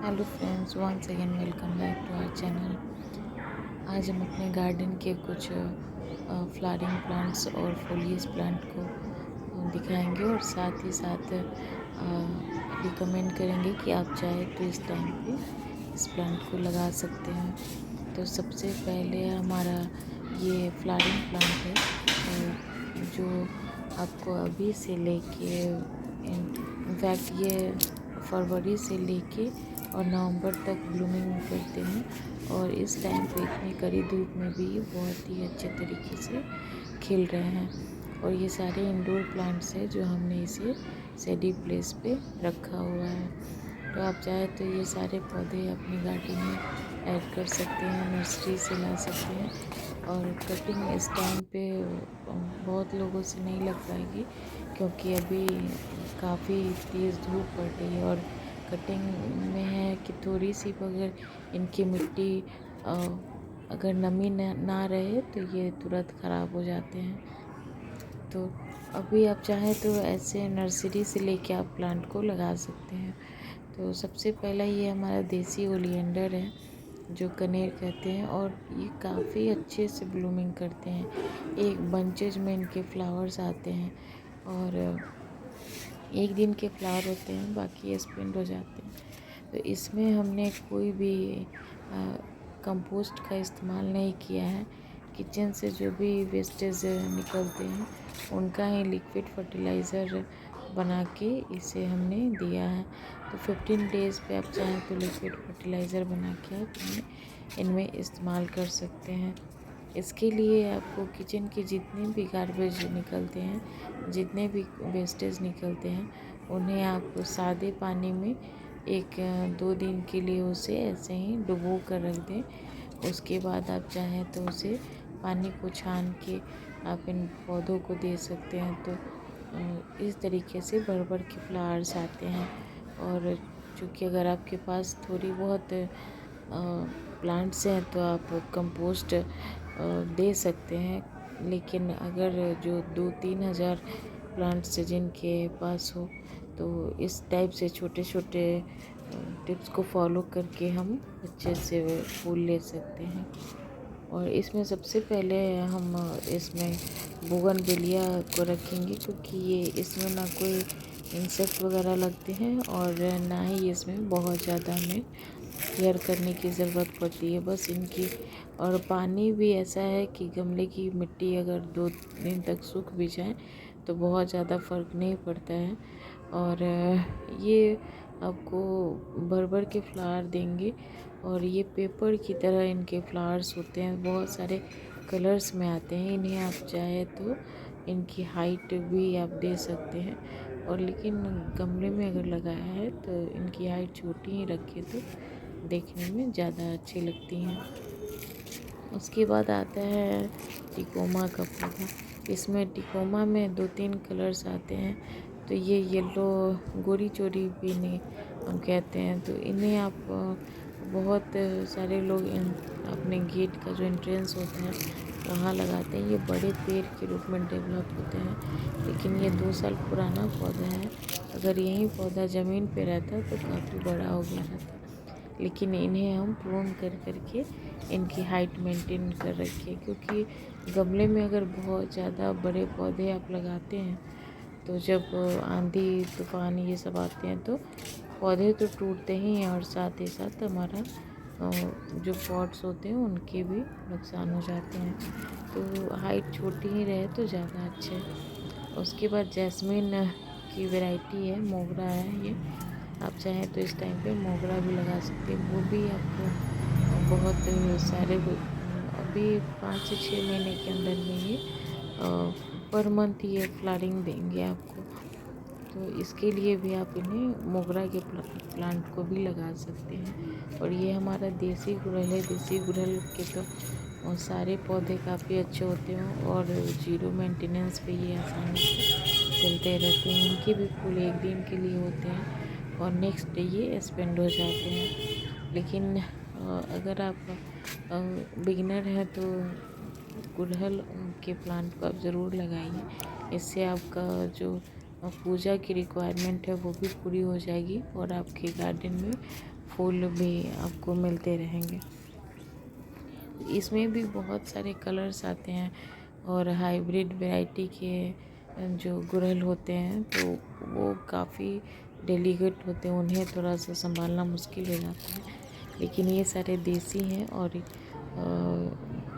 Hello friends, once again welcome back to our channel. आज हम अपने गार्डन के कुछ फ्लावरिंग प्लांट्स और फोलिएज प्लांट को दिखाएंगे और साथ ही साथ रिकमेंड करेंगे कि आप चाहे तो इस टाइम पे इस प्लांट को लगा सकते हैं। तो सबसे पहले हमारा ये फ्लावरिंग प्लांट है, जो आपको अभी से लेके इनफैक्ट ये फरवरी से लेके और नवंबर तक ब्लूमिंग करते हैं और इस टाइम पे इतनी कड़ी धूप में भी ये बहुत ही अच्छे तरीके से खिल रहे हैं। और ये सारे इंडोर प्लांट्स हैं जो हमने इसे शेडी प्लेस पे रखा हुआ है। तो आप चाहे तो ये सारे पौधे अपने गार्डन में ऐड कर सकते हैं, नर्सरी से ला सकते हैं। और कटिंग इस टाइम पे बहुत लोगों से नहीं लग पाएगी क्योंकि अभी काफ़ी तेज़ धूप पड़ रही है। और कटिंग में है कि थोड़ी सी अगर इनकी मिट्टी अगर नमी ना रहे तो ये तुरंत ख़राब हो जाते हैं। तो अभी आप चाहें तो ऐसे नर्सरी से लेके आप प्लांट को लगा सकते हैं। तो सबसे पहला ये हमारा देसी ओलिएंडर है जो कनेर कहते हैं और ये काफ़ी अच्छे से ब्लूमिंग करते हैं। एक बंचेज में इनके फ्लावर्स आते हैं और एक दिन के फ्लावर होते हैं, बाकी स्पेंड हो जाते हैं। तो इसमें हमने कोई भी कंपोस्ट का इस्तेमाल नहीं किया है। किचन से जो भी वेस्टेज निकलते हैं उनका ही लिक्विड फर्टिलाइज़र बना के इसे हमने दिया है। तो 15 डेज़ पे आप चाहें तो लिक्विड फर्टिलाइज़र बना के आप इनमें इस्तेमाल कर सकते हैं। इसके लिए आपको किचन के जितने भी गार्बेज निकलते हैं, जितने भी वेस्टेज निकलते हैं, उन्हें आप सादे पानी में 1-2 दिन के लिए उसे ऐसे ही डुबो कर रख दें। उसके बाद आप चाहें तो उसे पानी को छान के आप इन पौधों को दे सकते हैं। तो इस तरीके से भर के फ्लावर्स आते हैं। और चूँकि अगर आपके पास थोड़ी बहुत प्लांट्स हैं तो आप कंपोस्ट दे सकते हैं। लेकिन अगर जो 2-3 हज़ार प्लांट्स जिनके पास हो तो इस टाइप से छोटे छोटे टिप्स को फॉलो करके हम अच्छे से फूल ले सकते हैं। और इसमें सबसे पहले हम इसमें बोगनविलिया को रखेंगे क्योंकि ये इसमें ना कोई इंसेक्ट वगैरह लगते हैं और ना ही इसमें बहुत ज़्यादा हमें केयर करने की ज़रूरत पड़ती है। बस इनकी और पानी भी ऐसा है कि गमले की मिट्टी अगर 2 दिन तक सूख भी जाए तो बहुत ज़्यादा फ़र्क नहीं पड़ता है। और ये आपको भर के फ्लावर देंगे और ये पेपर की तरह इनके फ्लावर्स होते हैं, बहुत सारे कलर्स में आते हैं। इन्हें आप चाहे तो इनकी हाइट भी आप दे सकते हैं और लेकिन गमले में अगर लगाया है तो इनकी हाइट छोटी ही रखें तो देखने में ज़्यादा अच्छी लगती हैं। उसके बाद आता है टिकोमा का पौधा। इसमें टिकोमा में 2-3 कलर्स आते हैं। तो ये येलो गोरी चोरी भी नहीं हम कहते हैं। तो इन्हें आप बहुत सारे लोग अपने गेट का जो एंट्रेंस होता है वहाँ लगाते हैं। ये बड़े पेड़ के रूप में डेवलप होते हैं, लेकिन ये 2 साल पुराना पौधा है। अगर यही पौधा ज़मीन पे रहता तो काफ़ी बड़ा हो गया रहता। लेकिन इन्हें हम प्रून कर के इनकी हाइट मेंटेन कर रखी है क्योंकि गमले में अगर बहुत ज़्यादा बड़े पौधे आप लगाते हैं तो जब आंधी तूफान ये सब आते हैं तो पौधे तो टूटते ही हैं और साथ ही साथ हमारा जो पॉट्स होते हैं उनके भी नुकसान हो जाते हैं। तो हाइट छोटी ही रहे तो ज़्यादा अच्छा है। उसके बाद जैस्मिन की वैरायटी है, मोगरा है ये। आप चाहें तो इस टाइम पे मोगरा भी लगा सकते हैं, वो भी आपको बहुत सारे अभी 5 से 6 महीने के अंदर में ये पर मंथ ये फ्लावरिंग देंगे आपको। तो इसके लिए भी आप इन्हें मोगरा के प्लांट को भी लगा सकते हैं। और ये हमारा देसी गुड़हल है। देसी गुड़हल के तो सारे पौधे काफ़ी अच्छे होते हैं और ज़ीरो मेंटेनेंस पे ये आसानी से चलते रहते हैं। इनके भी फूल एक दिन के लिए होते हैं और नेक्स्ट डे ये स्पेंड हो जाते हैं। लेकिन अगर आप बिगिनर हैं तो गुड़हल के प्लांट को आप ज़रूर लगाइए। इससे आपका जो पूजा की रिक्वायरमेंट है वो भी पूरी हो जाएगी और आपके गार्डन में फूल भी आपको मिलते रहेंगे। इसमें भी बहुत सारे कलर्स आते हैं और हाइब्रिड वैरायटी के जो गुड़हल होते हैं तो वो काफ़ी डेलिकेट होते हैं, उन्हें थोड़ा सा संभालना मुश्किल हो जाता है। लेकिन ये सारे देसी हैं और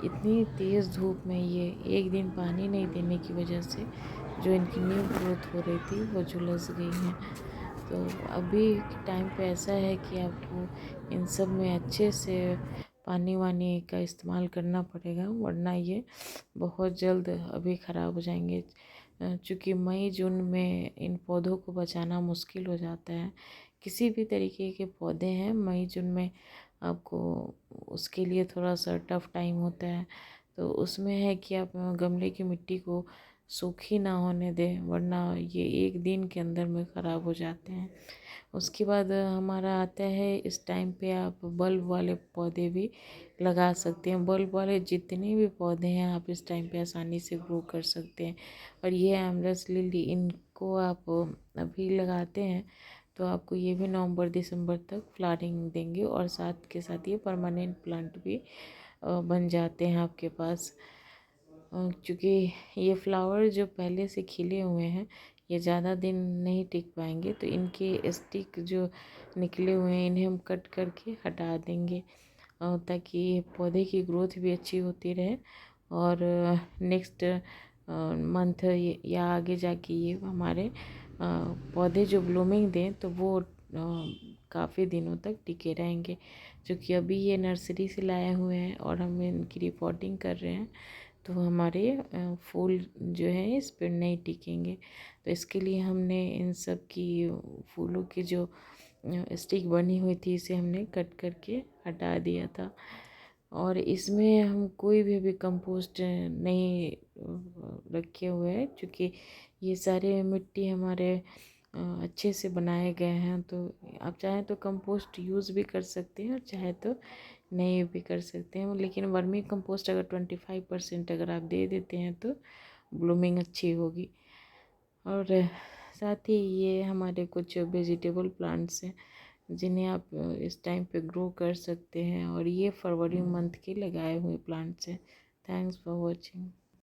इतनी तेज़ धूप में ये एक दिन पानी नहीं देने की वजह से जो इनकी न्यू ग्रोथ हो रही थी वो झुलस गई हैं। तो अभी के टाइम पे ऐसा है कि आपको इन सब में अच्छे से पानी वानी का इस्तेमाल करना पड़ेगा, वरना ये बहुत जल्द अभी ख़राब हो जाएंगे। चूँकि मई जून में इन पौधों को बचाना मुश्किल हो जाता है। किसी भी तरीके के पौधे हैं मई जून में आपको उसके लिए थोड़ा सा टफ टाइम होता है। तो उसमें है कि आप गमले की मिट्टी को सूखी ना होने दें, वरना ये एक दिन के अंदर में ख़राब हो जाते हैं। उसके बाद हमारा आता है इस टाइम पे आप बल्ब वाले पौधे भी लगा सकते हैं। बल्ब वाले जितने भी पौधे हैं आप इस टाइम पे आसानी से ग्रो कर सकते हैं। और ये एमरल्ड लिली, इनको आप अभी लगाते हैं तो आपको ये भी नवंबर दिसंबर तक फ्लावरिंग देंगे और साथ के साथ ये परमानेंट प्लांट भी बन जाते हैं आपके पास। क्योंकि ये फ्लावर जो पहले से खिले हुए हैं ये ज़्यादा दिन नहीं टिक पाएंगे, तो इनके स्टिक जो निकले हुए हैं इन्हें हम कट करके हटा देंगे ताकि पौधे की ग्रोथ भी अच्छी होती रहे और नेक्स्ट मंथ या आगे जाके ये हमारे पौधे जो ब्लूमिंग दें तो वो काफ़ी दिनों तक टिके रहेंगे। क्योंकि अभी ये नर्सरी से लाए हुए हैं और हम इनकी रिपोर्टिंग कर रहे हैं तो हमारे फूल जो है इस पर नहीं टिकेंगे। तो इसके लिए हमने इन सब की फूलों की जो स्टिक बनी हुई थी इसे हमने कट करके हटा दिया था। और इसमें हम कोई भी अभी कंपोस्ट नहीं रखे हुए हैं, क्योंकि ये सारे मिट्टी हमारे अच्छे से बनाए गए हैं। तो आप चाहें तो कंपोस्ट यूज़ भी कर सकते हैं और चाहे तो नहीं भी कर सकते हैं। लेकिन वर्मी कंपोस्ट अगर 25% अगर आप दे देते हैं तो ब्लूमिंग अच्छी होगी। और साथ ही ये हमारे कुछ वेजिटेबल प्लांट्स हैं जिन्हें आप इस टाइम पे ग्रो कर सकते हैं और ये फरवरी मंथ के लगाए हुए प्लांट्स हैं। Thanks for watching.